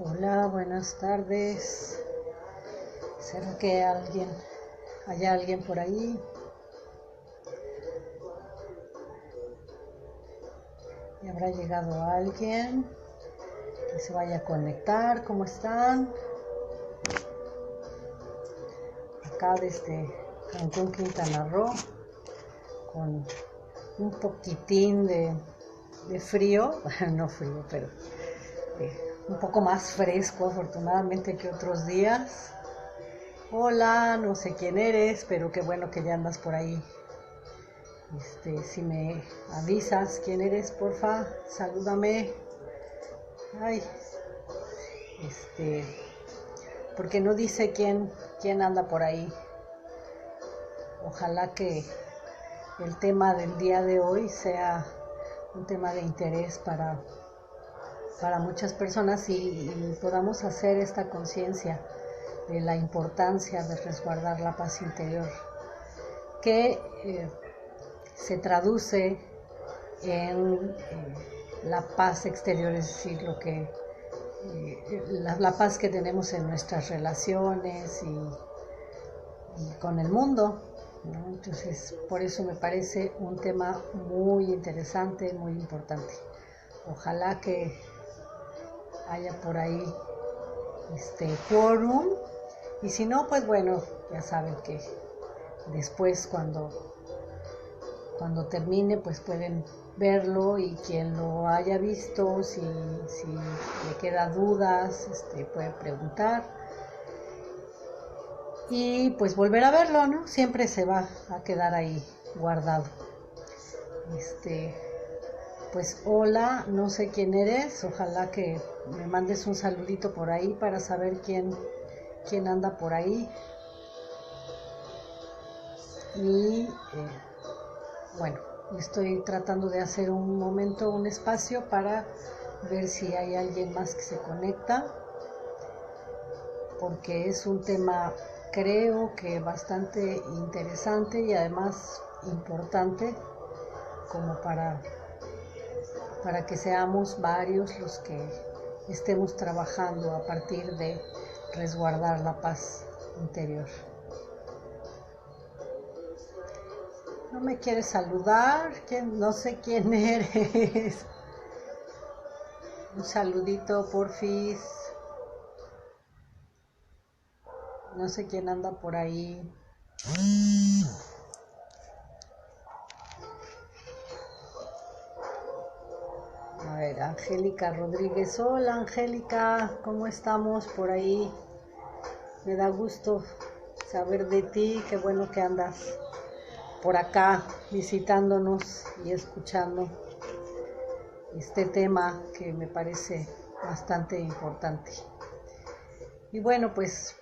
Hola, buenas tardes. ¿Será que hay alguien por ahí? ¿Y habrá llegado alguien que se vaya a conectar? ¿Cómo están? Acá desde Cancún, Quintana Roo, con un poquitín de frío, no frío, pero un poco más fresco afortunadamente que otros días. Hola, no sé quién eres, pero qué bueno que ya andas por ahí. Si me avisas quién eres, porfa, salúdame. Ay, porque no dice quién anda por ahí. Ojalá que el tema del día de hoy sea un tema de interés para muchas personas y podamos hacer esta conciencia de la importancia de resguardar la paz interior, que se traduce en la paz exterior, es decir, la paz que tenemos en nuestras relaciones y con el mundo, ¿no? Entonces, por eso me parece un tema muy interesante, muy importante. Ojalá que haya por ahí quórum, y si no, pues bueno, ya saben que después cuando termine, pues pueden verlo, y quien lo haya visto, si le queda dudas, puede preguntar y pues volver a verlo, ¿no? Siempre se va a quedar ahí guardado. Pues hola, no sé quién eres, ojalá que me mandes un saludito por ahí para saber quién anda por ahí. Y bueno, estoy tratando de hacer un espacio para ver si hay alguien más que se conecta, porque es un tema, creo que bastante interesante y además importante, como para que seamos varios los que estemos trabajando a partir de resguardar la paz interior. ¿No me quieres saludar? No sé quién eres. Un saludito, porfis. No sé quién anda por ahí. A ver, Angélica Rodríguez. Hola, Angélica, ¿cómo estamos por ahí? Me da gusto saber de ti. Qué bueno que andas por acá visitándonos y escuchando este tema que me parece bastante importante. Y bueno, pues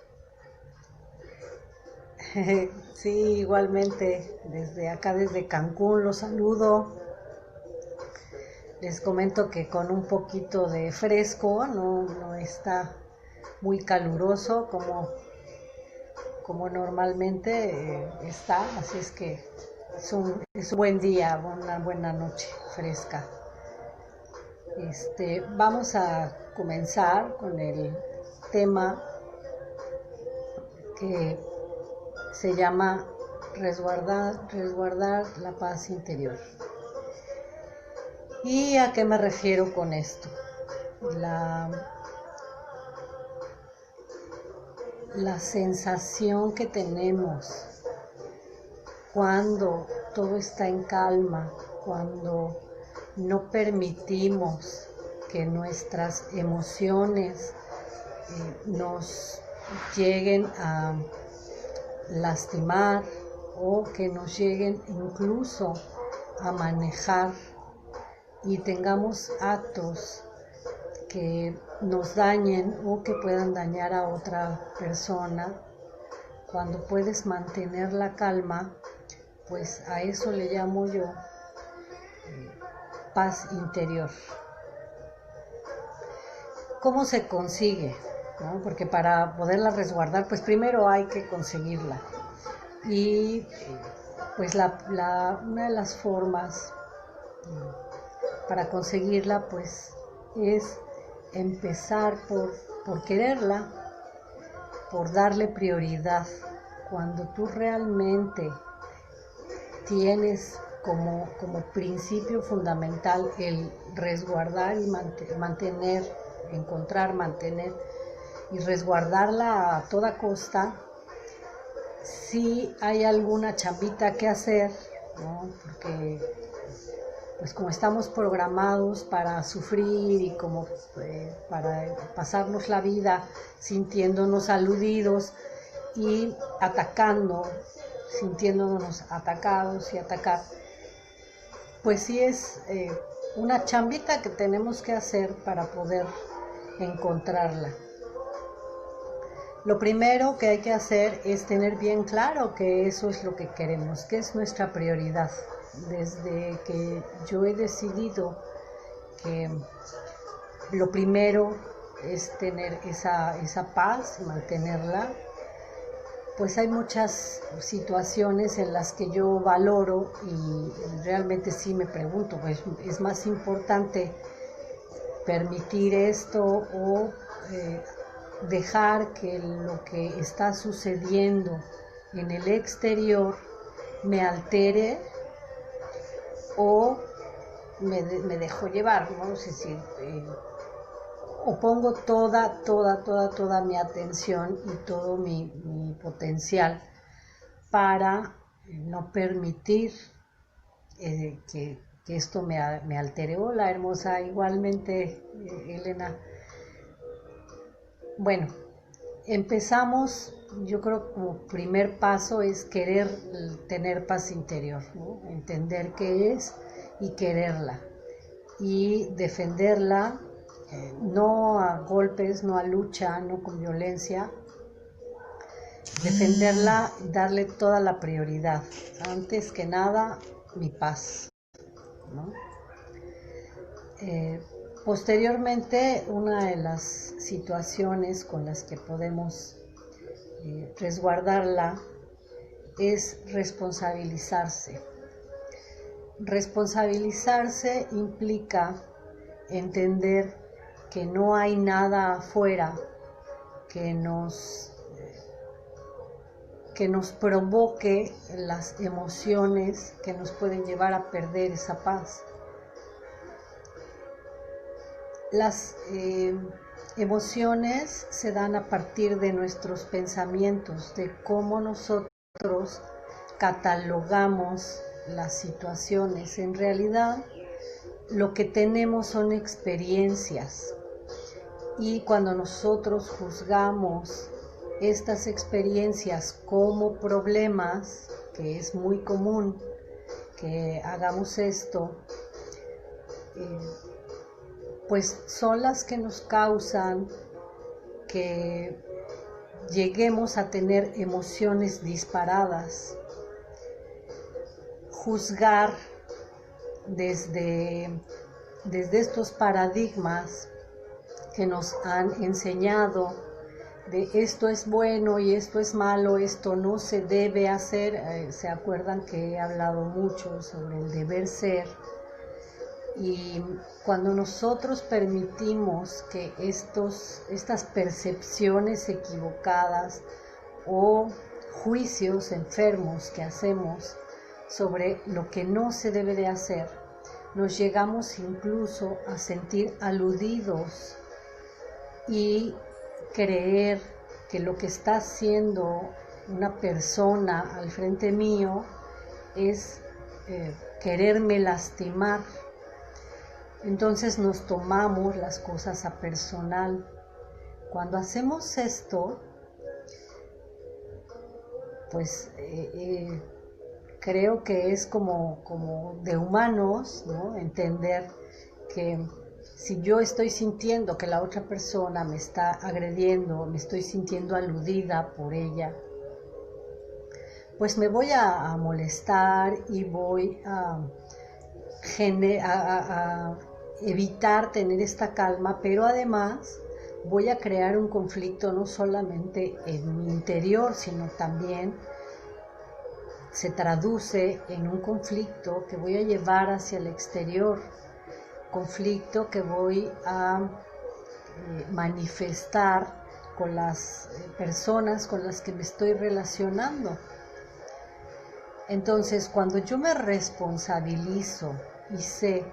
sí, igualmente desde Cancún los saludo. Les comento que con un poquito de fresco, no está muy caluroso como normalmente está, así es que es un buen día, una buena noche fresca. Vamos a comenzar con el tema que se llama resguardar la paz interior. ¿Y a qué me refiero con esto? La sensación que tenemos cuando todo está en calma, cuando no permitimos que nuestras emociones nos lleguen a lastimar o que nos lleguen incluso a manejar, y tengamos actos que nos dañen o que puedan dañar a otra persona. Cuando puedes mantener la calma, pues a eso le llamo yo paz interior. ¿Cómo se consigue? ¿No? Porque para poderla resguardar, pues primero hay que conseguirla. Y pues una de las formas para conseguirla, pues es empezar por por quererla, por darle prioridad. Cuando tú realmente tienes como principio fundamental el resguardar y mantener y resguardarla a toda costa, si hay alguna chambita que hacer, ¿no? Porque pues como estamos programados para sufrir y como para pasarnos la vida sintiéndonos aludidos y sintiéndonos atacados y atacar, pues sí es una chambita que tenemos que hacer para poder encontrarla. Lo primero que hay que hacer es tener bien claro que eso es lo que queremos, que es nuestra prioridad. Desde que yo he decidido que lo primero es tener esa paz, mantenerla, pues hay muchas situaciones en las que yo valoro y realmente sí me pregunto, pues es más importante permitir esto o dejar que lo que está sucediendo en el exterior me altere o me dejo llevar, ¿no? Es decir, o pongo toda mi atención y todo mi potencial para no permitir que esto me altere. Hola, hermosa, igualmente, Elena. Bueno, empezamos, yo creo que como primer paso es querer tener paz interior, ¿no? Entender qué es y quererla y defenderla, no a golpes, no a lucha, no con violencia, defenderla, darle toda la prioridad, antes que nada mi paz, ¿no? Posteriormente, una de las situaciones con las que podemos resguardarla es responsabilizarse. Responsabilizarse implica entender que no hay nada afuera que nos provoque las emociones que nos pueden llevar a perder esa paz. Las emociones se dan a partir de nuestros pensamientos, de cómo nosotros catalogamos las situaciones. En realidad, lo que tenemos son experiencias y cuando nosotros juzgamos estas experiencias como problemas, que es muy común que hagamos esto, pues son las que nos causan que lleguemos a tener emociones disparadas. Juzgar desde estos paradigmas que nos han enseñado de esto es bueno y esto es malo, esto no se debe hacer. Se acuerdan que he hablado mucho sobre el deber ser. Y cuando nosotros permitimos que estas percepciones equivocadas o juicios enfermos que hacemos sobre lo que no se debe de hacer, nos llegamos incluso a sentir aludidos y creer que lo que está haciendo una persona al frente mío es quererme lastimar. Entonces nos tomamos las cosas a personal. Cuando hacemos esto, pues creo que es como de humanos, ¿no? Entender que si yo estoy sintiendo que la otra persona me está agrediendo, me estoy sintiendo aludida por ella, pues me voy a molestar y voy a evitar tener esta calma, pero además voy a crear un conflicto no solamente en mi interior, sino también se traduce en un conflicto que voy a llevar hacia el exterior, conflicto que voy a manifestar con las personas con las que me estoy relacionando. Entonces, cuando yo me responsabilizo y sé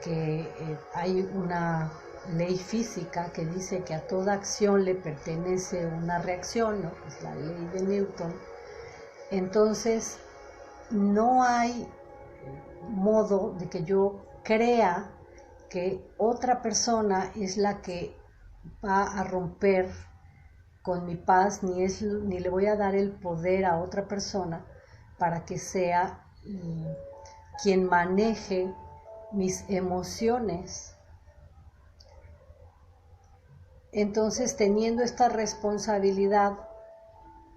que hay una ley física que dice que a toda acción le pertenece una reacción, ¿no? Es la ley de Newton. Entonces, no hay modo de que yo crea que otra persona es la que va a romper con mi paz, ni le voy a dar el poder a otra persona para que sea quien maneje mis emociones. Entonces, teniendo esta responsabilidad,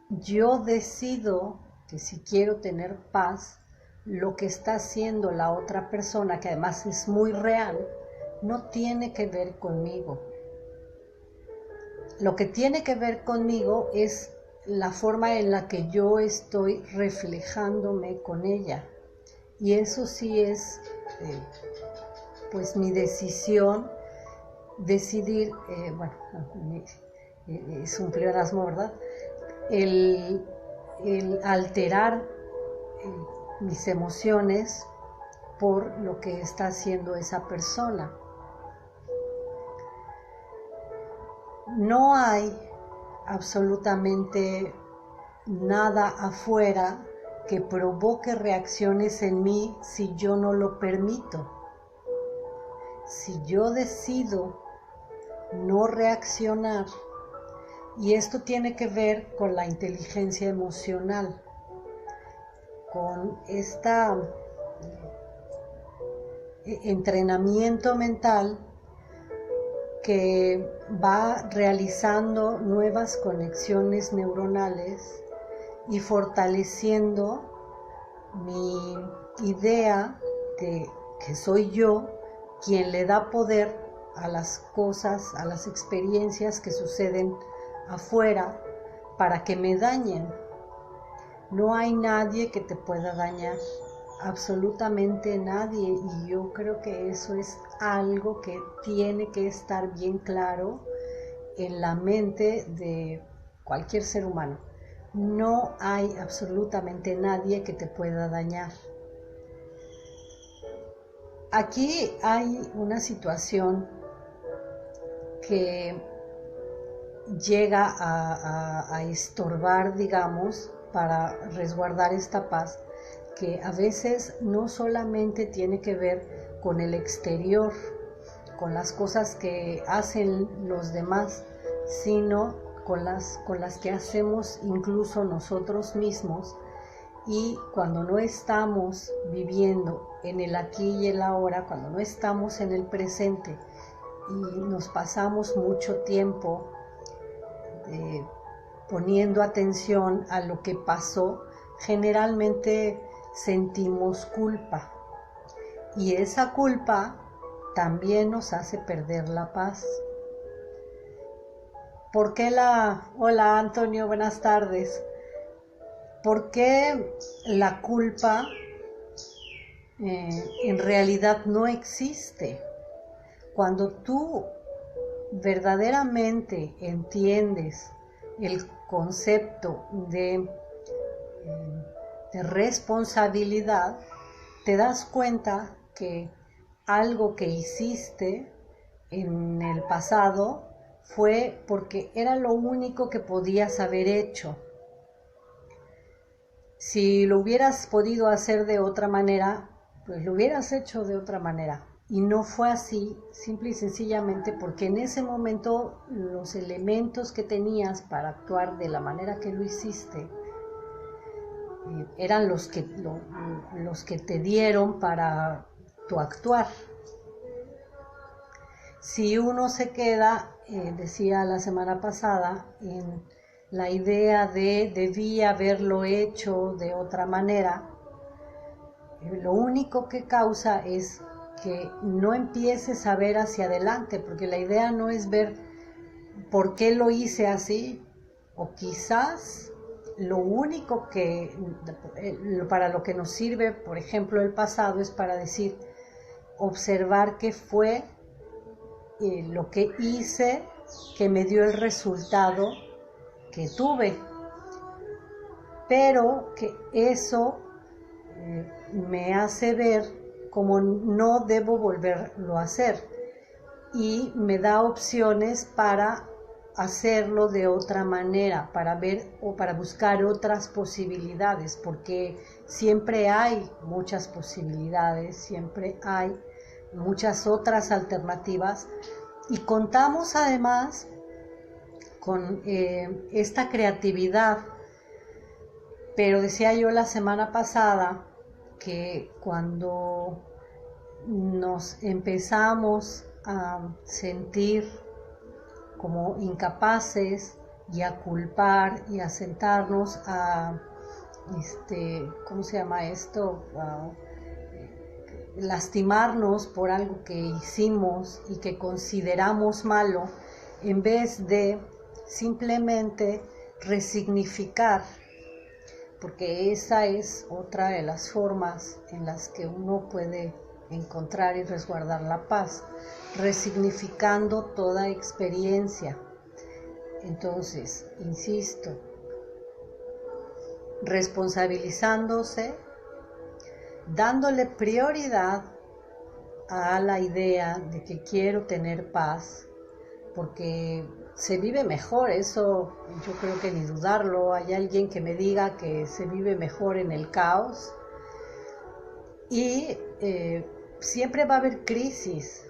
yo decido que si quiero tener paz, lo que está haciendo la otra persona, que además es muy real, no tiene que ver conmigo. Lo que tiene que ver conmigo es la forma en la que yo estoy reflejándome con ella. Y eso sí es pues mi decisión, decidir, es un pleonasmo, ¿verdad? El alterar mis emociones por lo que está haciendo esa persona. No hay absolutamente nada afuera que provoque reacciones en mí si yo no lo permito. Si yo decido no reaccionar, y esto tiene que ver con la inteligencia emocional, con este entrenamiento mental que va realizando nuevas conexiones neuronales y fortaleciendo mi idea de que soy yo quien le da poder a las cosas, a las experiencias que suceden afuera para que me dañen. No hay nadie que te pueda dañar, absolutamente nadie, y yo creo que eso es algo que tiene que estar bien claro en la mente de cualquier ser humano. No hay absolutamente nadie que te pueda dañar. Aquí hay una situación que llega a estorbar, digamos, para resguardar esta paz, que a veces no solamente tiene que ver con el exterior, con las cosas que hacen los demás, sino con las que hacemos incluso nosotros mismos. Y cuando no estamos viviendo en el aquí y el ahora, cuando no estamos en el presente y nos pasamos mucho tiempo poniendo atención a lo que pasó, generalmente sentimos culpa. Y esa culpa también nos hace perder la paz. ¿Por qué Hola Antonio, buenas tardes. ¿Por qué la culpa en realidad no existe? Cuando tú verdaderamente entiendes el concepto de responsabilidad, te das cuenta que algo que hiciste en el pasado fue porque era lo único que podías haber hecho. Si lo hubieras podido hacer de otra manera, pues lo hubieras hecho de otra manera. Y no fue así, simple y sencillamente porque en ese momento los elementos que tenías para actuar de la manera que lo hiciste eran los que te dieron para tu actuar. Si uno se queda, decía la semana pasada, en la idea de debí haberlo hecho de otra manera, lo único que causa es que no empieces a ver hacia adelante, porque la idea no es ver por qué lo hice así, o quizás lo único que, para lo que nos sirve, por ejemplo, el pasado, es para observar qué fue lo que hice que me dio el resultado que tuve, pero que eso me hace ver como no debo volverlo a hacer y me da opciones para hacerlo de otra manera, para ver o para buscar otras posibilidades, porque siempre hay muchas posibilidades, siempre hay muchas otras alternativas y contamos además con esta creatividad. Pero decía yo la semana pasada que cuando nos empezamos a sentir como incapaces y a culpar y a sentarnos a, ¿cómo se llama esto? Lastimarnos por algo que hicimos y que consideramos malo, en vez de simplemente resignificar, porque esa es otra de las formas en las que uno puede encontrar y resguardar la paz, resignificando toda experiencia. Entonces, insisto, responsabilizándose, dándole prioridad a la idea de que quiero tener paz, porque se vive mejor, eso yo creo que ni dudarlo. Hay alguien que me diga que se vive mejor en el caos y siempre va a haber crisis,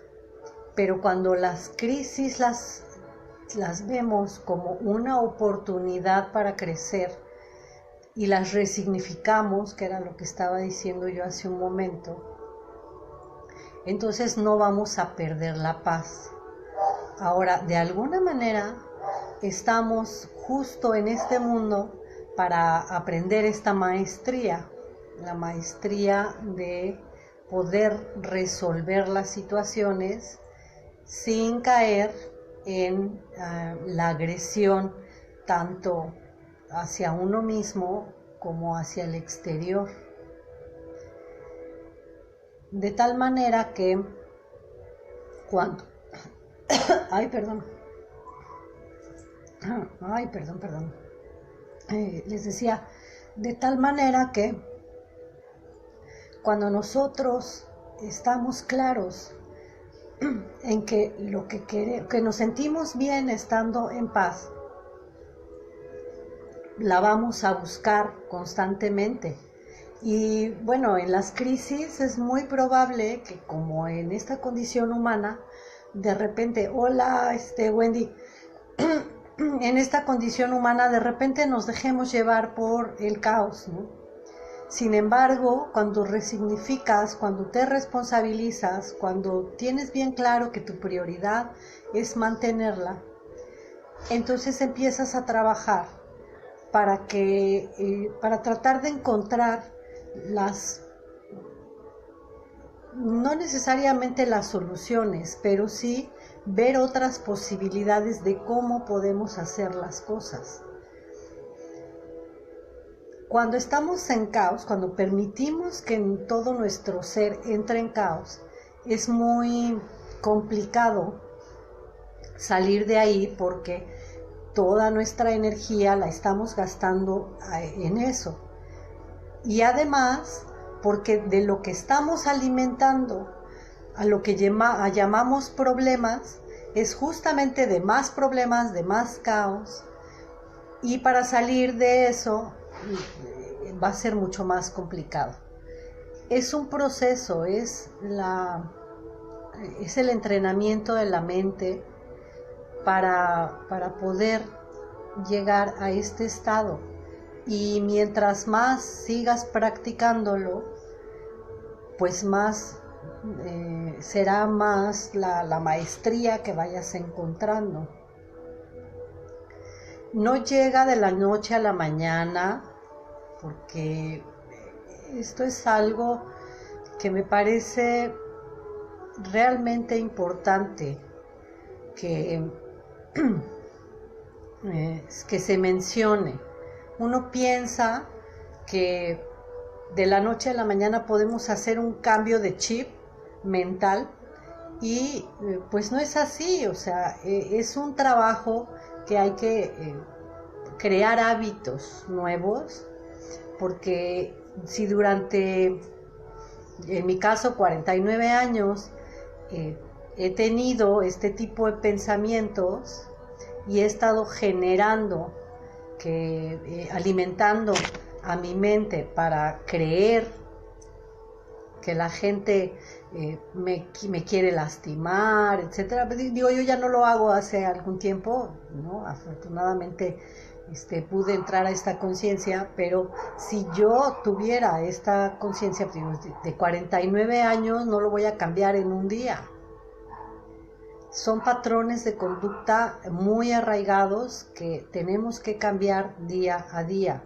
pero cuando las crisis las vemos como una oportunidad para crecer y las resignificamos, que era lo que estaba diciendo yo hace un momento, entonces no vamos a perder la paz. Ahora, de alguna manera, estamos justo en este mundo para aprender esta maestría, la maestría de poder resolver las situaciones sin caer en la agresión tanto hacia uno mismo como hacia el exterior. De tal manera que cuando... perdón. Les decía, de tal manera que cuando nosotros estamos claros en que lo que queremos, que nos sentimos bien estando en paz, la vamos a buscar constantemente. Y bueno, en las crisis es muy probable que, como en esta condición humana, de repente, hola, Wendy, en esta condición humana de repente nos dejemos llevar por el caos, ¿no? Sin embargo, cuando resignificas, cuando te responsabilizas, cuando tienes bien claro que tu prioridad es mantenerla, entonces empiezas a trabajar para tratar de encontrar no necesariamente las soluciones, pero sí ver otras posibilidades de cómo podemos hacer las cosas. Cuando estamos en caos, cuando permitimos que en todo nuestro ser entre en caos, es muy complicado salir de ahí porque toda nuestra energía la estamos gastando en eso. Y además, porque de lo que estamos alimentando a lo que llamamos problemas, es justamente de más problemas, de más caos, y para salir de eso va a ser mucho más complicado. Es un proceso, es el entrenamiento de la mente para poder llegar a este estado. Y mientras más sigas practicándolo, pues más será más la maestría que vayas encontrando. No llega de la noche a la mañana, porque esto es algo que me parece realmente importante que se mencione. Uno piensa que de la noche a la mañana podemos hacer un cambio de chip mental Y pues no es así, o sea, es un trabajo que hay que crear hábitos nuevos, porque si durante, en mi caso, 49 años, he tenido este tipo de pensamientos y he estado generando, alimentando a mi mente para creer que la gente me quiere lastimar, etcétera. Digo, yo ya no lo hago hace algún tiempo, ¿no? Afortunadamente pude entrar a esta conciencia, pero si yo tuviera esta conciencia de 49 años, no lo voy a cambiar en un día. Son patrones de conducta muy arraigados que tenemos que cambiar día a día.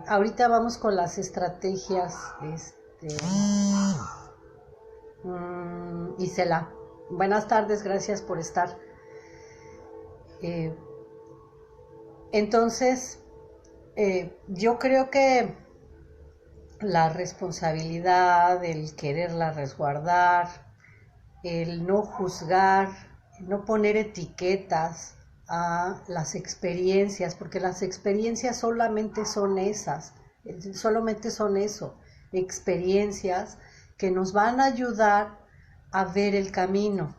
Ahorita vamos con las estrategias, Isela. Buenas tardes, gracias por estar. Entonces, yo creo que la responsabilidad, el quererla resguardar, el no juzgar, no poner etiquetas a las experiencias, porque las experiencias solamente son esas, solamente son eso, experiencias que nos van a ayudar a ver el camino.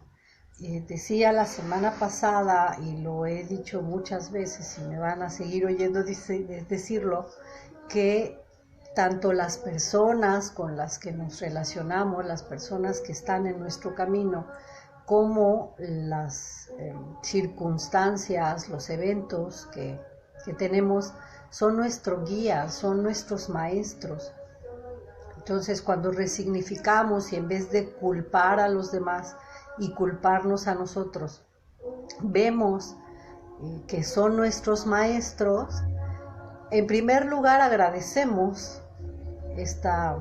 Decía la semana pasada, y lo he dicho muchas veces y me van a seguir oyendo decirlo, que tanto las personas con las que nos relacionamos, las personas que están en nuestro camino, como las circunstancias, los eventos que tenemos, son nuestro guía, son nuestros maestros. Entonces, cuando resignificamos y en vez de culpar a los demás y culparnos a nosotros, vemos que son nuestros maestros, en primer lugar agradecemos esta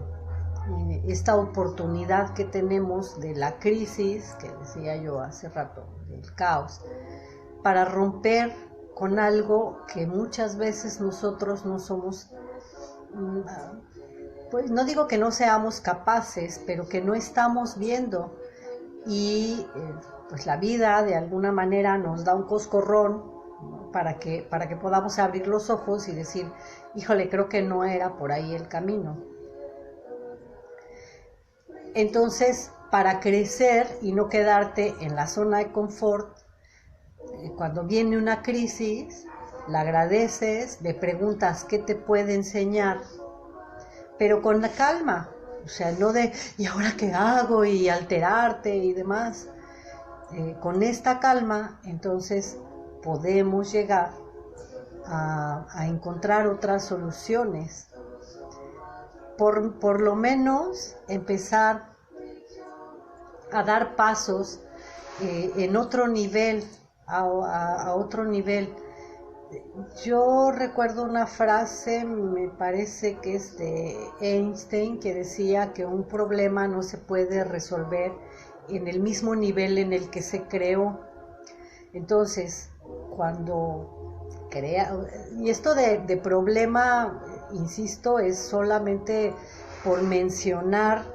oportunidad que tenemos de la crisis, que decía yo hace rato, del caos, para romper con algo que muchas veces nosotros no somos, pues no digo que no seamos capaces, pero que no estamos viendo, y pues la vida de alguna manera nos da un coscorrón, ¿no? para que podamos abrir los ojos y decir, híjole, creo que no era por ahí el camino. Entonces, para crecer y no quedarte en la zona de confort, cuando viene una crisis, la agradeces, le preguntas qué te puede enseñar, pero con la calma, o sea, no de, ¿y ahora qué hago? Y alterarte y demás. Con esta calma, entonces, podemos llegar a encontrar otras soluciones. Por lo menos empezar a dar pasos en otro nivel, a otro nivel. Yo recuerdo una frase, me parece que es de Einstein, que decía que un problema no se puede resolver en el mismo nivel en el que se creó. Entonces, cuando y esto de problema, insisto, es solamente por mencionar,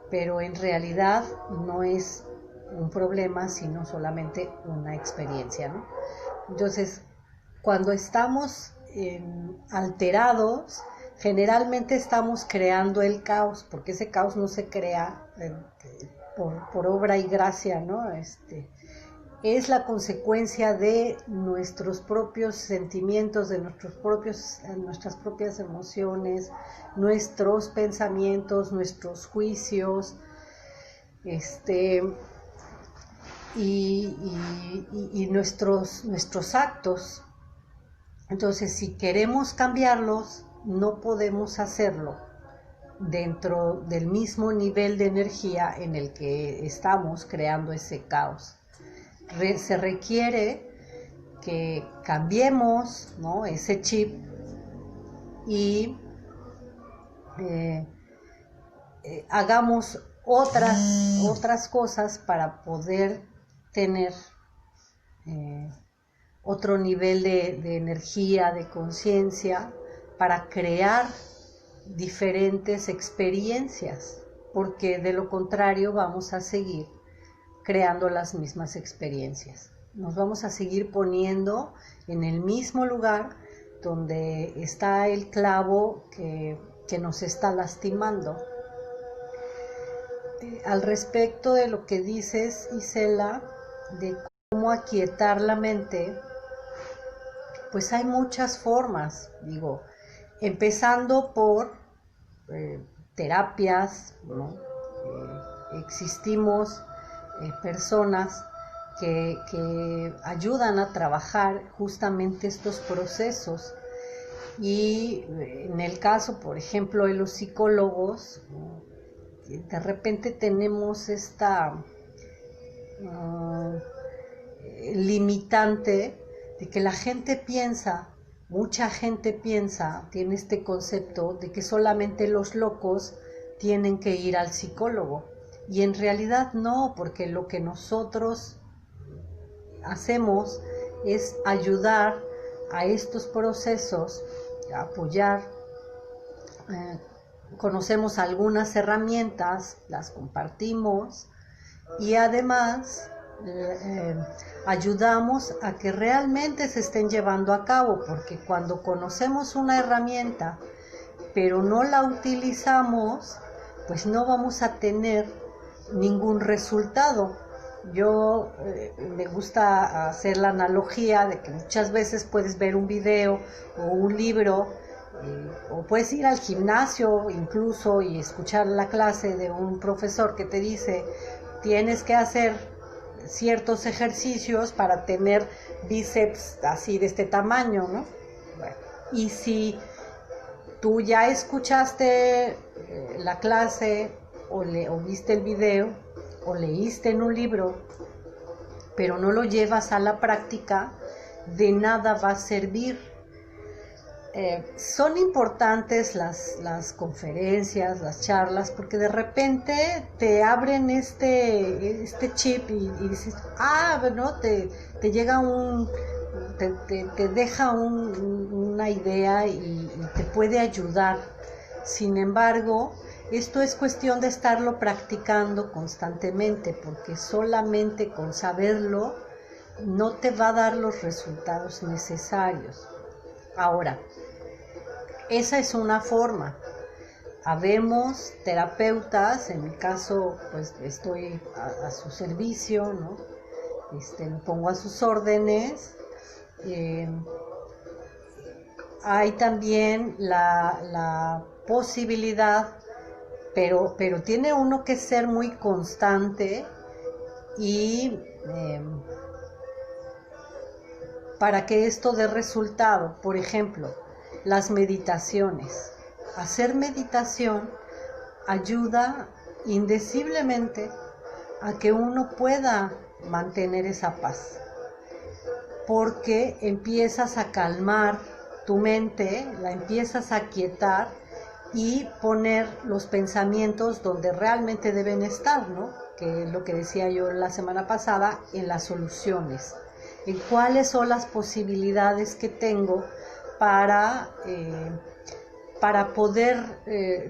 pero en realidad no es un problema, sino solamente una experiencia, ¿no? Entonces, cuando estamos alterados, generalmente estamos creando el caos, porque ese caos no se crea por obra y gracia, ¿no? Es la consecuencia de nuestros propios sentimientos, de nuestras propias emociones, nuestros pensamientos, nuestros juicios, y nuestros actos. Entonces, si queremos cambiarlos, no podemos hacerlo dentro del mismo nivel de energía en el que estamos creando ese caos. Se requiere que cambiemos, ¿no?, ese chip y hagamos otras cosas para poder tener otro nivel de energía, de conciencia, para crear diferentes experiencias, porque de lo contrario vamos a seguir creando las mismas experiencias. Nos vamos a seguir poniendo en el mismo lugar donde está el clavo que nos está lastimando. Al respecto de lo que dices, Isela, de cómo aquietar la mente, pues hay muchas formas, digo, empezando por terapias, ¿no? Existimos personas que ayudan a trabajar justamente estos procesos, y en el caso, por ejemplo, de los psicólogos, de repente tenemos esta limitante de que la gente piensa, mucha gente piensa, tiene este concepto de que solamente los locos tienen que ir al psicólogo, y en realidad no, porque lo que nosotros hacemos es ayudar a estos procesos, apoyar. Conocemos algunas herramientas, las compartimos, y además ayudamos a que realmente se estén llevando a cabo, porque cuando conocemos una herramienta pero no la utilizamos, pues no vamos a tener ningún resultado. Yo me gusta hacer la analogía de que muchas veces puedes ver un video o un libro, o puedes ir al gimnasio incluso y escuchar la clase de un profesor que te dice tienes que hacer ciertos ejercicios para tener bíceps así de este tamaño, ¿no? Bueno, y si tú ya escuchaste la clase o viste el video o leíste en un libro, pero no lo llevas a la práctica, de nada va a servir. Son importantes las conferencias, las charlas, porque de repente te abren este chip y dices, ¿no? Te llega te deja una idea y te puede ayudar. Sin embargo, esto es cuestión de estarlo practicando constantemente, porque solamente con saberlo no te va a dar los resultados necesarios. Ahora, esa es una forma. Habemos terapeutas, en mi caso, pues estoy a su servicio, ¿no? Me pongo a sus órdenes. Hay también la posibilidad, pero tiene uno que ser muy constante y para que esto dé resultado. Por ejemplo, las meditaciones. Hacer meditación ayuda indeciblemente a que uno pueda mantener esa paz, porque empiezas a calmar tu mente, la empiezas a aquietar y poner los pensamientos donde realmente deben estar, ¿no? Que es lo que decía yo la semana pasada, en las soluciones, en cuáles son las posibilidades que tengo para poder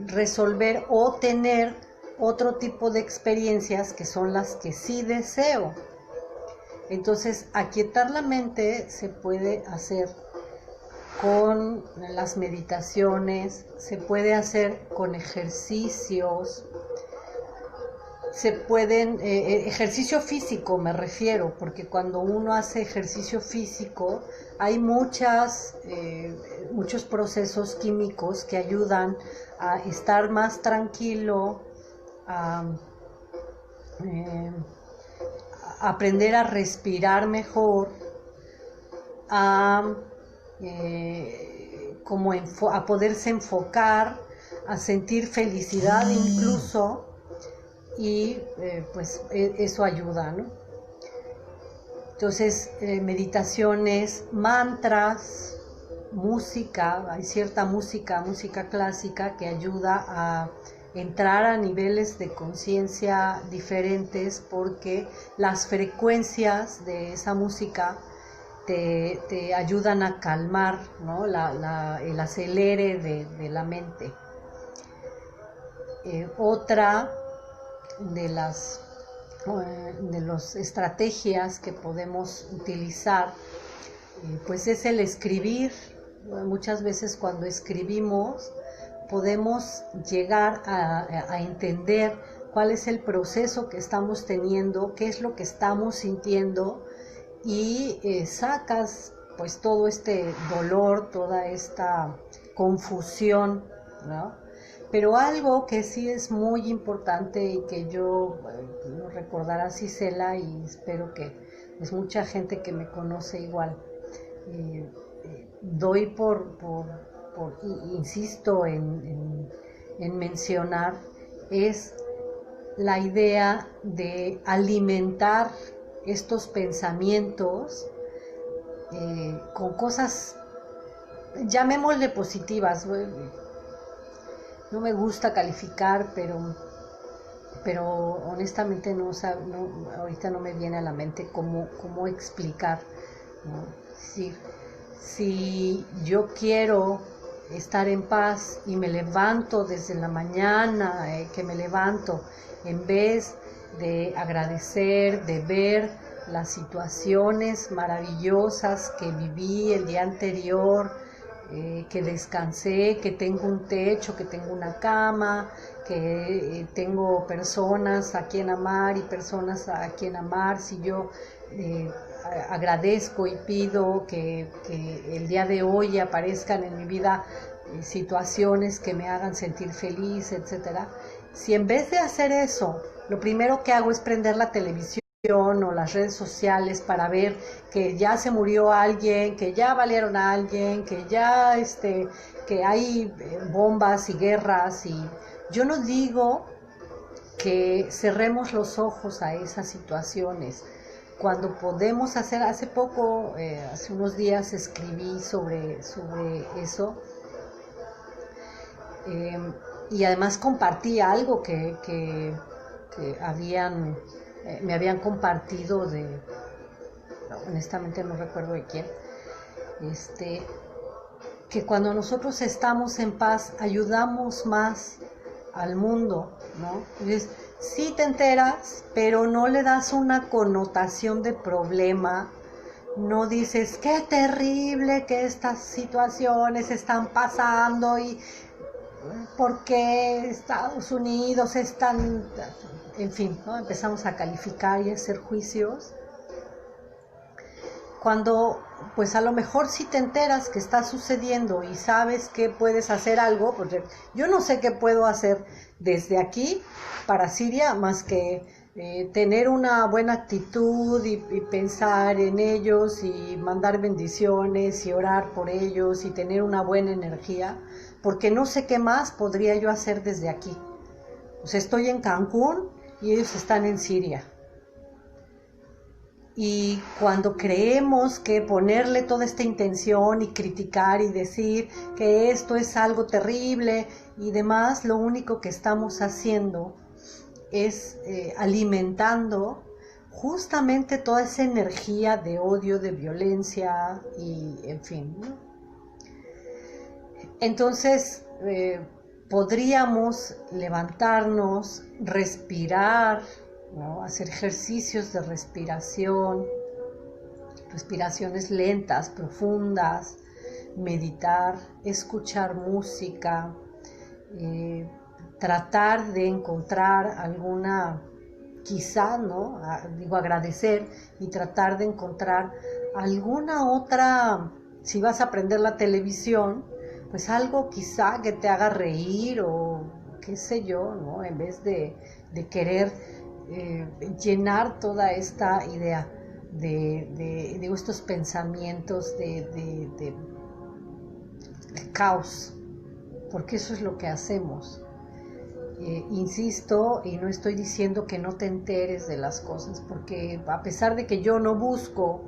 resolver o tener otro tipo de experiencias que son las que sí deseo. Entonces, aquietar la mente se puede hacer con las meditaciones, se puede hacer con ejercicios, se pueden, ejercicio físico me refiero, porque cuando uno hace ejercicio físico hay muchos procesos químicos que ayudan a estar más tranquilo, a aprender a respirar mejor, a poderse enfocar, a sentir felicidad incluso, y pues eso ayuda, ¿no? Entonces, meditaciones, mantras, música, hay cierta música clásica que ayuda a entrar a niveles de conciencia diferentes, porque las frecuencias de esa música te ayudan a calmar, ¿no? el acelere de la mente. Otra de las de las estrategias que podemos utilizar, pues es el escribir. Muchas veces cuando escribimos podemos llegar a entender cuál es el proceso que estamos teniendo, qué es lo que estamos sintiendo, y sacas pues todo este dolor, toda esta confusión, ¿no? Pero algo que sí es muy importante y que yo lo recordará Cisela, y espero que es mucha gente que me conoce igual, doy insisto en mencionar, es la idea de alimentar estos pensamientos con cosas, llamémosle positivas. No me gusta calificar, pero honestamente ahorita no me viene a la mente cómo explicar, ¿no? Es decir, si yo quiero estar en paz y me levanto desde la mañana, que me levanto, en vez de agradecer, de ver las situaciones maravillosas que viví el día anterior, que descansé, que tengo un techo, que tengo una cama, que tengo personas a quien amar y personas a quien amar, si yo agradezco y pido que el día de hoy aparezcan en mi vida situaciones que me hagan sentir feliz, etcétera. Si en vez de hacer eso, lo primero que hago es prender la televisión o las redes sociales para ver que ya se murió alguien, que ya valieron a alguien, que ya que hay bombas y guerras, y yo no digo que cerremos los ojos a esas situaciones. Cuando podemos hacer, hace unos días escribí sobre eso, y además compartí algo que me habían compartido honestamente no recuerdo de quién, que cuando nosotros estamos en paz ayudamos más al mundo, ¿no? Entonces, sí te enteras, pero no le das una connotación de problema, no dices qué terrible que estas situaciones están pasando y por qué Estados Unidos es tan... En fin, ¿no? Empezamos a calificar y a hacer juicios. Cuando, pues a lo mejor si te enteras que está sucediendo y sabes que puedes hacer algo, pues yo no sé qué puedo hacer desde aquí para Siria más que tener una buena actitud y pensar en ellos y mandar bendiciones y orar por ellos y tener una buena energía, porque no sé qué más podría yo hacer desde aquí. Pues estoy en Cancún y ellos están en Siria. Y cuando creemos que ponerle toda esta intención y criticar y decir que esto es algo terrible y demás, lo único que estamos haciendo es alimentando justamente toda esa energía de odio, de violencia y en fin, ¿no? Entonces podríamos levantarnos, respirar, ¿no? Hacer ejercicios de respiración, respiraciones lentas, profundas, meditar, escuchar música, tratar de encontrar alguna, quizá, ¿no? Agradecer y tratar de encontrar alguna otra, si vas a prender la televisión, pues algo quizá que te haga reír o qué sé yo, ¿no? En vez de querer llenar toda esta idea de estos pensamientos de caos, porque eso es lo que hacemos. Insisto, y no estoy diciendo que no te enteres de las cosas, porque a pesar de que yo no busco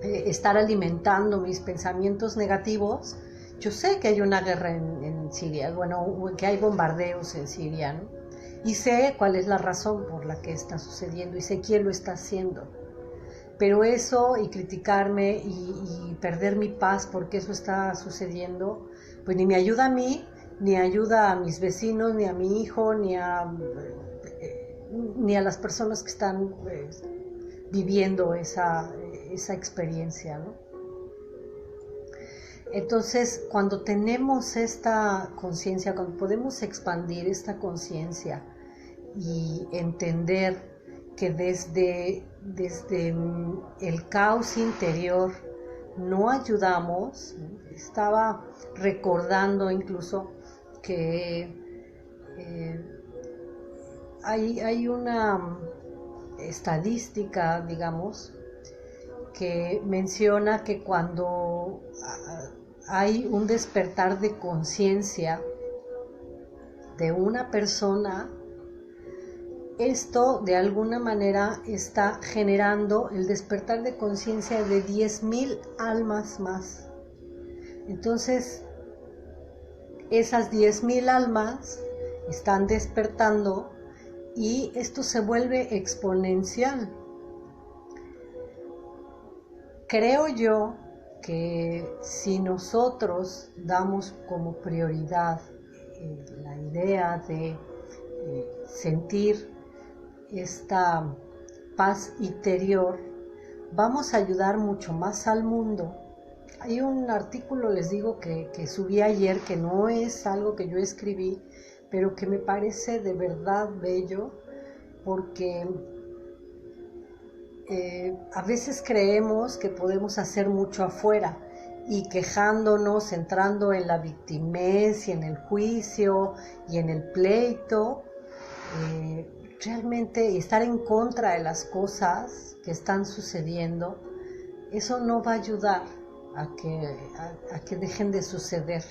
estar alimentando mis pensamientos negativos, yo sé que hay una guerra en Siria, bueno, que hay bombardeos en Siria, ¿no? Y sé cuál es la razón por la que está sucediendo y sé quién lo está haciendo. Pero eso y criticarme y perder mi paz porque eso está sucediendo, pues ni me ayuda a mí ni ayuda a mis vecinos, ni a mi hijo, ni a las personas que están viviendo esa experiencia, ¿no? Entonces, cuando tenemos esta conciencia, cuando podemos expandir esta conciencia y entender que desde el caos interior no ayudamos, estaba recordando incluso que hay una estadística, digamos, que menciona que cuando hay un despertar de conciencia de una persona, esto de alguna manera está generando el despertar de conciencia de 10,000 almas más. Entonces, esas 10,000 almas están despertando y esto se vuelve exponencial. Creo yo que si nosotros damos como prioridad la idea de sentir esta paz interior, vamos a ayudar mucho más al mundo. Hay un artículo, les digo, que subí ayer, que no es algo que yo escribí, pero que me parece de verdad bello, porque a veces creemos que podemos hacer mucho afuera y quejándonos, entrando en la victimez y en el juicio y en el pleito, realmente estar en contra de las cosas que están sucediendo, eso no va a ayudar a que dejen de suceder.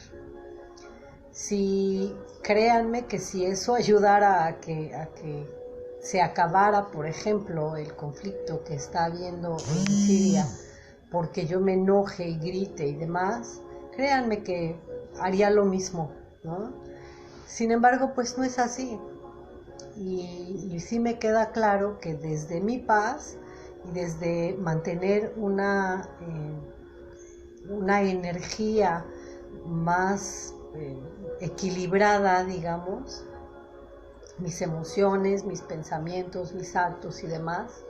Créanme que si eso ayudara a que se acabara, por ejemplo, el conflicto que está habiendo en Siria, porque yo me enoje y grite y demás, créanme que haría lo mismo, ¿no? Sin embargo, pues no es así. Y sí me queda claro que desde mi paz y desde mantener una energía más equilibrada, digamos, mis emociones, mis pensamientos, mis actos y demás,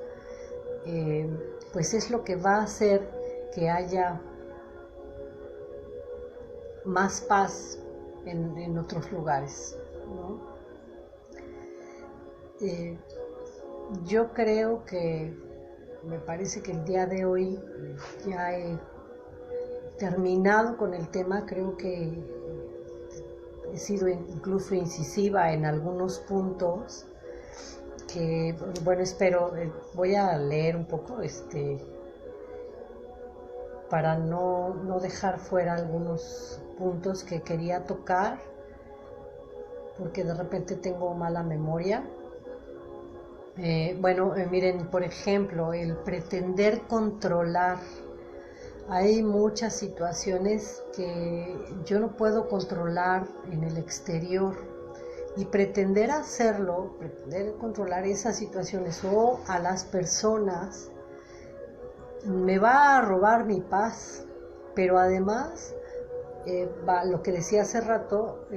pues es lo que va a hacer que haya más paz en otros lugares, ¿no? Yo creo que me parece que el día de hoy ya he terminado con el tema. Creo que he sido incluso incisiva en algunos puntos que, bueno, espero, voy a leer un poco para no dejar fuera algunos puntos que quería tocar, porque de repente tengo mala memoria. Miren, por ejemplo, el pretender controlar. Hay muchas situaciones que yo no puedo controlar en el exterior, y pretender controlar esas situaciones o a las personas, me va a robar mi paz, pero además, lo que decía hace rato,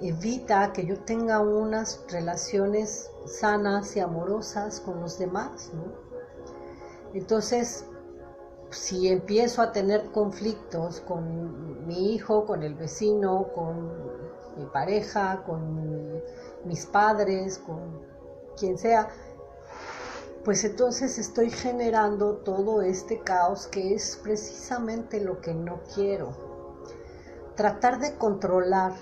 evita que yo tenga unas relaciones sanas y amorosas con los demás, ¿no? Entonces, si empiezo a tener conflictos con mi hijo, con el vecino, con mi pareja, con mis padres, con quien sea, pues entonces estoy generando todo este caos, que es precisamente lo que no quiero. Tratar de controlar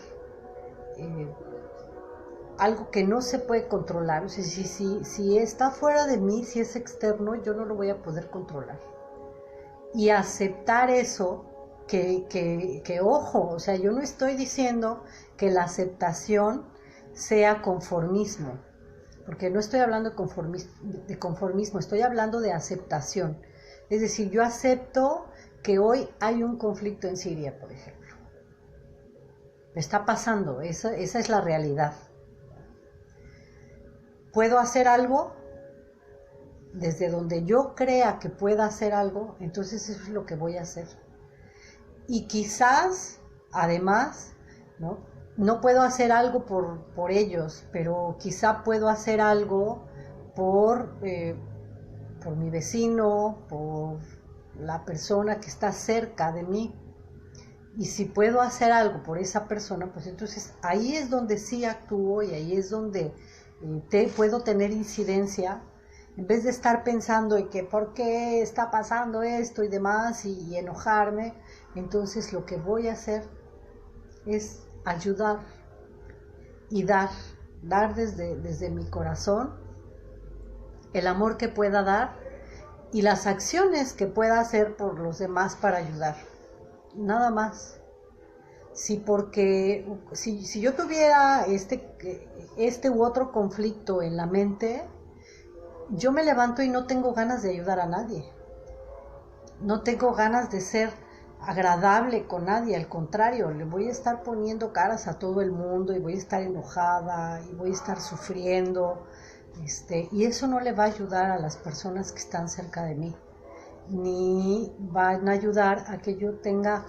algo que no se puede controlar, o sea, si está fuera de mí, si es externo, yo no lo voy a poder controlar. Y aceptar eso, que ojo, o sea, yo no estoy diciendo que la aceptación sea conformismo, porque no estoy hablando de conformismo, estoy hablando de aceptación. Es decir, yo acepto que hoy hay un conflicto en Siria, por ejemplo. Me está pasando, esa es la realidad. ¿Puedo hacer algo? Desde donde yo crea que pueda hacer algo, entonces eso es lo que voy a hacer. Y quizás, además, ¿no?, no puedo hacer algo por ellos, pero quizá puedo hacer algo por mi vecino, por la persona que está cerca de mí. Y si puedo hacer algo por esa persona, pues entonces ahí es donde sí actúo y ahí es donde puedo tener incidencia, en vez de estar pensando en que por qué está pasando esto y demás y enojarme. Entonces lo que voy a hacer es ayudar y dar desde mi corazón el amor que pueda dar y las acciones que pueda hacer por los demás para ayudar. Nada más. Si yo tuviera este u otro conflicto en la mente, yo me levanto y no tengo ganas de ayudar a nadie. No tengo ganas de ser agradable con nadie, al contrario, le voy a estar poniendo caras a todo el mundo y voy a estar enojada y voy a estar sufriendo, y eso no le va a ayudar a las personas que están cerca de mí, ni van a ayudar a que yo tenga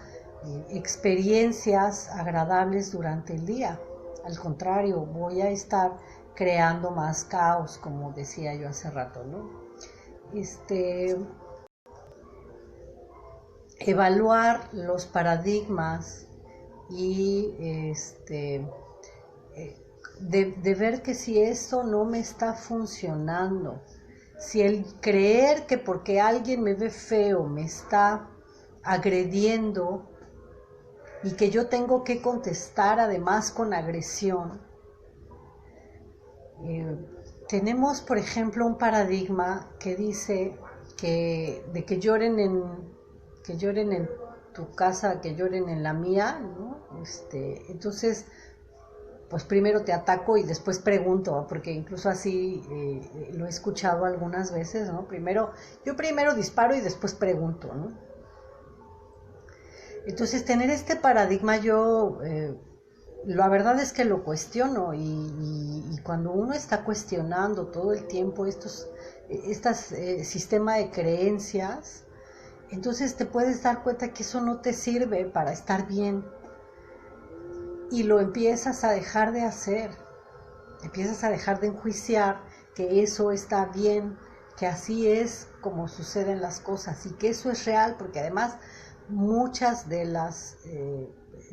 experiencias agradables durante el día. Al contrario, voy a estar creando más caos, como decía yo hace rato, ¿no? Evaluar los paradigmas y de ver que si esto no me está funcionando, si el creer que porque alguien me ve feo me está agrediendo y que yo tengo que contestar además con agresión. Tenemos, por ejemplo, un paradigma que dice que lloren en tu casa, que lloren en la mía, ¿no? Entonces, pues primero te ataco y después pregunto, porque incluso así lo he escuchado algunas veces, ¿no? Yo primero disparo y después pregunto, ¿no? Entonces, tener este paradigma yo, la verdad es que lo cuestiono y cuando uno está cuestionando todo el tiempo este sistema de creencias, entonces te puedes dar cuenta que eso no te sirve para estar bien y lo empiezas a dejar de hacer, empiezas a dejar de enjuiciar que eso está bien, que así es como suceden las cosas y que eso es real, porque además muchas de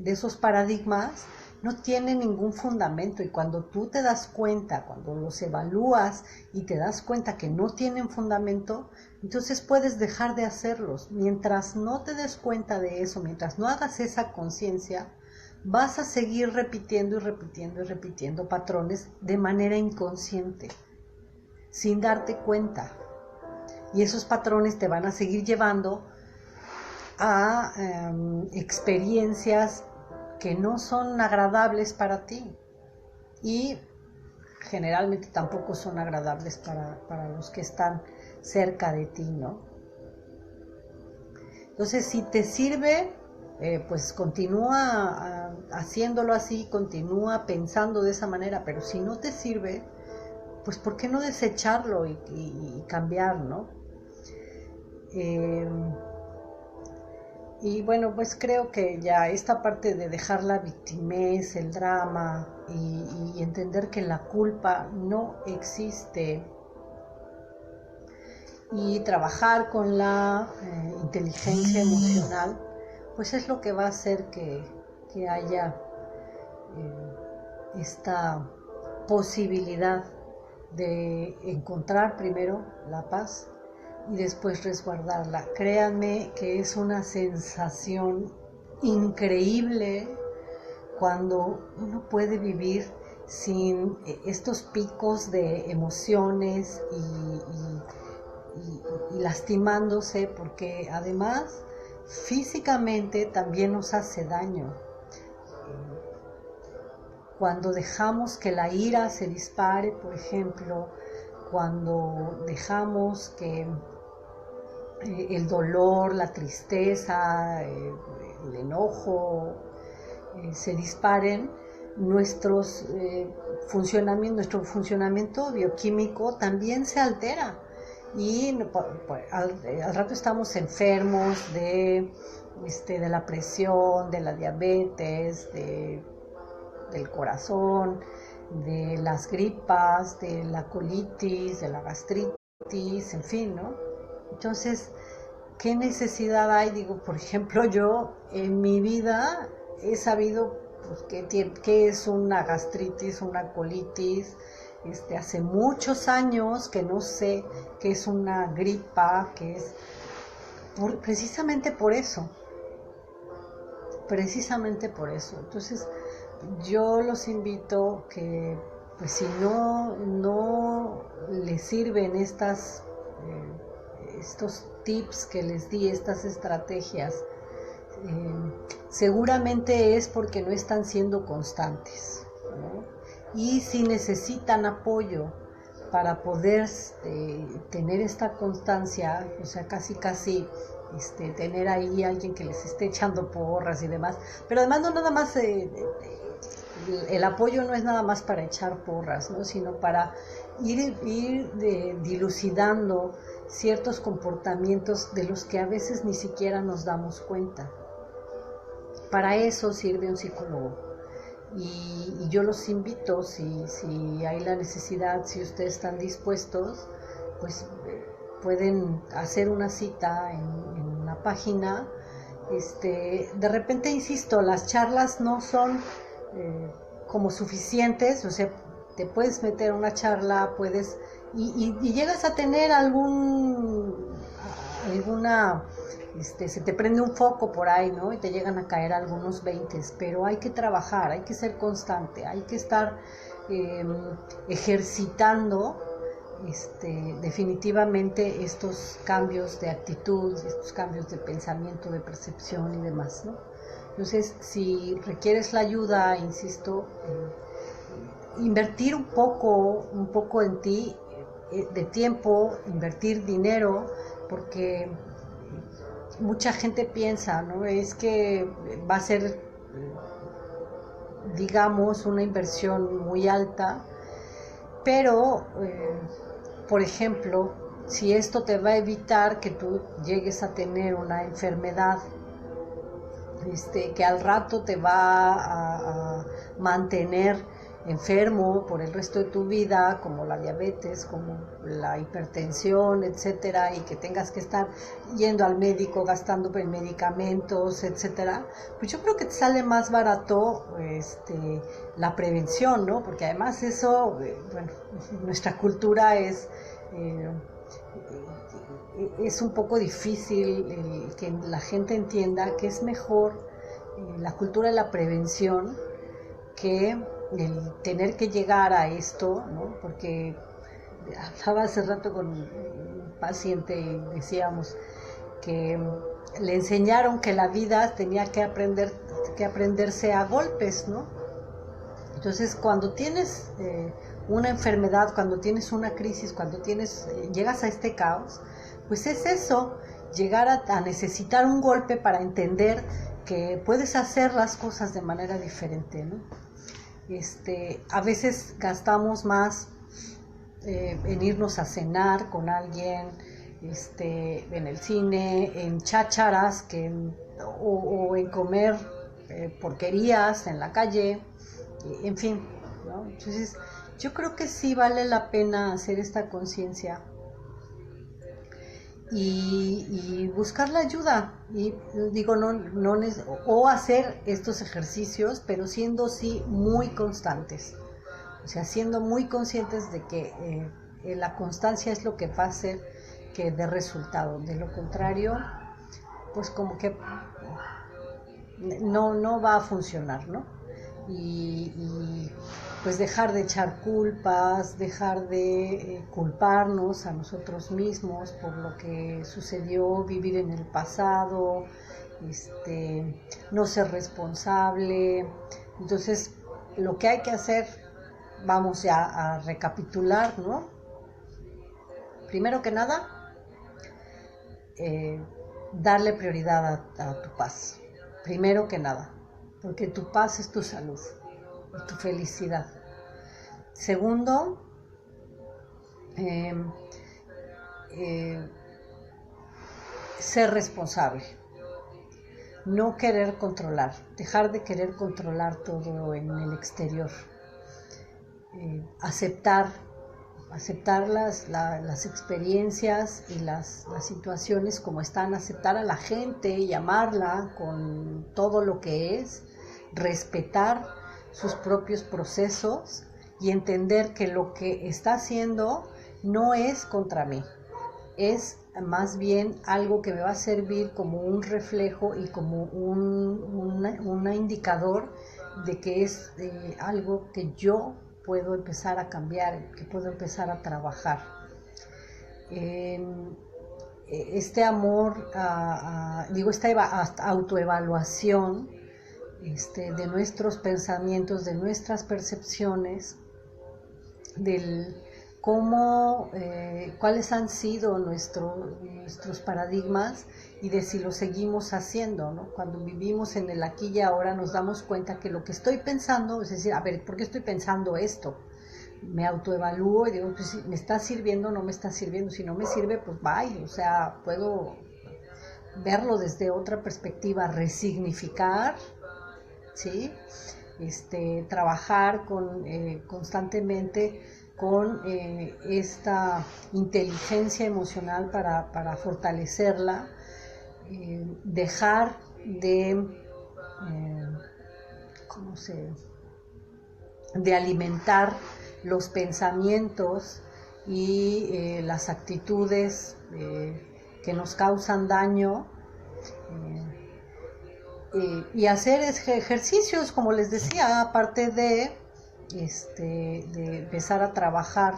esos paradigmas no tienen ningún fundamento, y cuando tú te das cuenta, cuando los evalúas y te das cuenta que no tienen fundamento, entonces puedes dejar de hacerlos. Mientras no te des cuenta de eso, mientras no hagas esa conciencia, vas a seguir repitiendo y repitiendo y repitiendo patrones de manera inconsciente, sin darte cuenta. Y esos patrones te van a seguir llevando a experiencias que no son agradables para ti y generalmente tampoco son agradables para los que están cerca de ti, ¿no? Entonces, si te sirve, pues continúa haciéndolo así, continúa pensando de esa manera, pero si no te sirve, pues ¿por qué no desecharlo y cambiar, ¿no? Y bueno, pues creo que ya esta parte de dejar la victimez, el drama y entender que la culpa no existe y trabajar con la inteligencia emocional, pues es lo que va a hacer que haya esta posibilidad de encontrar primero la paz y después resguardarla. Créanme que es una sensación increíble cuando uno puede vivir sin estos picos de emociones y lastimándose, porque además físicamente también nos hace daño. Cuando dejamos que la ira se dispare, por ejemplo, cuando dejamos que el dolor, la tristeza, el enojo se disparen, nuestro funcionamiento bioquímico también se altera y al rato estamos enfermos de la presión, de la diabetes, de del corazón, de las gripas, de la colitis, de la gastritis, en fin, ¿no? Entonces, ¿qué necesidad hay? Digo, por ejemplo, yo en mi vida he sabido pues, qué es una gastritis, una colitis. Hace muchos años que no sé qué es una gripa, qué es precisamente por eso. Entonces, yo los invito que, pues si no les sirven estos tips que les di, estas estrategias, seguramente es porque no están siendo constantes, ¿no? Y si necesitan apoyo para poder tener esta constancia, o sea, casi tener ahí alguien que les esté echando porras y demás, pero además no nada más, el apoyo no es nada más para echar porras, ¿no? Sino para ir dilucidando ciertos comportamientos de los que a veces ni siquiera nos damos cuenta. Para eso sirve un psicólogo. Y yo los invito, si hay la necesidad, si ustedes están dispuestos, pues pueden hacer una cita en la página. De repente, insisto, las charlas no son como suficientes, o sea, te puedes meter a una charla, puedes, y llegas a tener alguna, se te prende un foco por ahí, ¿no? Y te llegan a caer algunos 20, pero hay que trabajar, hay que ser constante, hay que estar ejercitando definitivamente estos cambios de actitud, estos cambios de pensamiento, de percepción y demás, ¿no? Entonces, si requieres la ayuda, insisto, invertir un poco en ti, de tiempo, invertir dinero, porque mucha gente piensa, ¿no? Es que va a ser, digamos, una inversión muy alta, pero, por ejemplo, si esto te va a evitar que tú llegues a tener una enfermedad, que al rato te va a mantener enfermo por el resto de tu vida, como la diabetes, como la hipertensión, etcétera, y que tengas que estar yendo al médico, gastando en medicamentos, etcétera, pues yo creo que te sale más barato la prevención, ¿no? Porque además eso, bueno, nuestra cultura es un poco difícil que la gente entienda que es mejor la cultura de la prevención que el tener que llegar a esto, ¿no? Porque hablaba hace rato con un paciente y decíamos que le enseñaron que la vida tenía que aprenderse a golpes, ¿no? Entonces, cuando tienes una enfermedad, cuando tienes una crisis, cuando llegas a este caos, pues es eso, llegar a necesitar un golpe para entender que puedes hacer las cosas de manera diferente, ¿no? A veces gastamos más en irnos a cenar con alguien, en el cine, en chácharas, o en comer porquerías en la calle, en fin, ¿no? Entonces, yo creo que sí vale la pena hacer esta conciencia y buscar la ayuda, y digo, o hacer estos ejercicios, pero siendo sí muy constantes, o sea, siendo muy conscientes de que la constancia es lo que va a hacer que dé resultado. De lo contrario, pues como que no va a funcionar, ¿no? Y pues dejar de echar culpas, dejar de culparnos a nosotros mismos por lo que sucedió, vivir en el pasado, no ser responsable. Entonces, lo que hay que hacer, vamos ya a recapitular, ¿no? Primero que nada, darle prioridad a tu paz. Primero que nada, porque tu paz es tu salud y tu felicidad. Segundo, ser responsable. no querer controlar, dejar de querer controlar todo en el exterior, aceptar las experiencias y las situaciones como están, aceptar a la gente y amarla con todo lo que es, respetar sus propios procesos y entender que lo que está haciendo no es contra mí, es más bien algo que me va a servir como un reflejo y como un indicador de que es algo que yo puedo empezar a cambiar, que puedo empezar a trabajar. Este amor, esta autoevaluación de nuestros pensamientos, de nuestras percepciones, del cómo, cuáles han sido nuestros paradigmas y de si lo seguimos haciendo, ¿no? Cuando vivimos en el aquí y ahora nos damos cuenta que lo que estoy pensando, es decir, a ver, ¿por qué estoy pensando esto? Me autoevalúo y digo, pues, ¿me está sirviendo o no me está sirviendo? Si no me sirve, pues bye, o sea, puedo verlo desde otra perspectiva, resignificar, ¿sí? Trabajar constantemente con esta inteligencia emocional para fortalecerla, dejar de, de alimentar los pensamientos y las actitudes que nos causan daño, y hacer ejercicios, como les decía, aparte de empezar a trabajar,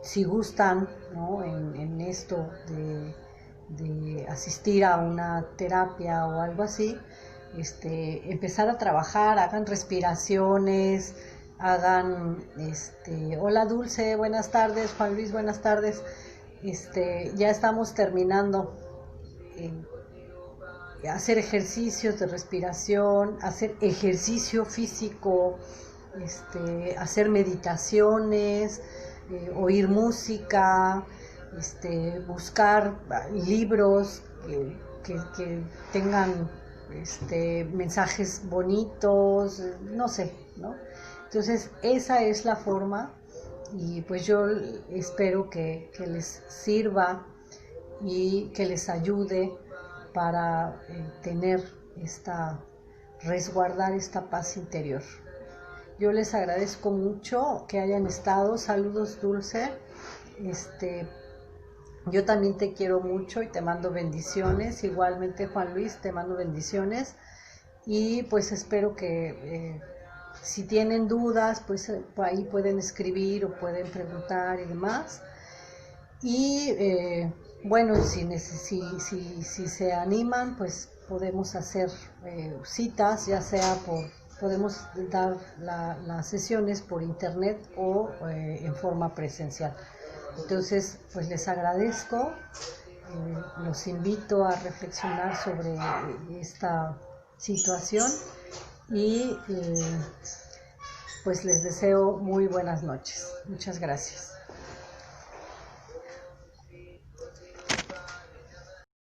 si gustan, ¿no? en esto de asistir a una terapia o algo así, empezar a trabajar, hagan respiraciones, hagan, hola Dulce, buenas tardes, Juan Luis, buenas tardes, ya estamos terminando. Hacer ejercicios de respiración, hacer ejercicio físico, hacer meditaciones, oír música, buscar libros que tengan mensajes bonitos, no sé, ¿no? Entonces esa es la forma, y pues yo espero que les sirva y que les ayude para resguardar esta paz interior. Yo les agradezco mucho que hayan estado. Saludos, Dulce. Yo también te quiero mucho y te mando bendiciones. Igualmente, Juan Luis, te mando bendiciones. Y pues espero que si tienen dudas, pues por ahí pueden escribir o pueden preguntar y demás. Y bueno, si se animan, pues podemos hacer citas, ya sea podemos dar las sesiones por internet o en forma presencial. Entonces, pues les agradezco, los invito a reflexionar sobre esta situación y pues les deseo muy buenas noches. Muchas gracias.